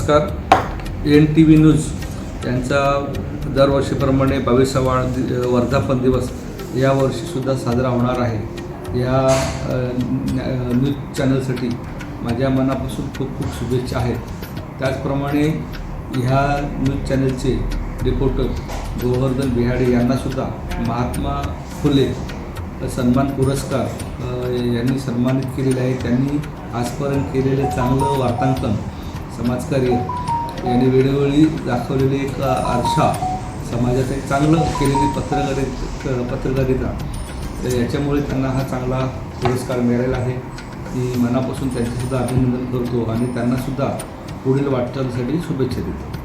नमस्कार. NTV news यांचा दरवर्षीप्रमाणे 22वा वर्धापन दिवस यावर्षीसुद्धा साजरा होणार आहे. या न्यूज चॅनलसाठी माझ्या मनापासून खूप खूप शुभेच्छा आहेत. त्याचप्रमाणे ह्या न्यूज चॅनलचे रिपोर्टर गोवर्धन बिहाडे यांनासुद्धा महात्मा फुले सन्मान पुरस्कार यांनी सन्मानित केलेले आहे. त्यांनी आजपर्यंत केलेले चांगलं वार्तांकन, समाजकार्य यांनी वेळोवेळी दाखवलेली एक आरसा, समाजात एक चांगलं केलेली पत्रकारिता, तर याच्यामुळे त्यांना हा चांगला पुरस्कार मिळालेला आहे. मी मनापासून त्यांचेसुद्धा अभिनंदन करतो आणि त्यांनासुद्धा पुढील वाटचालीसाठी शुभेच्छा देतो.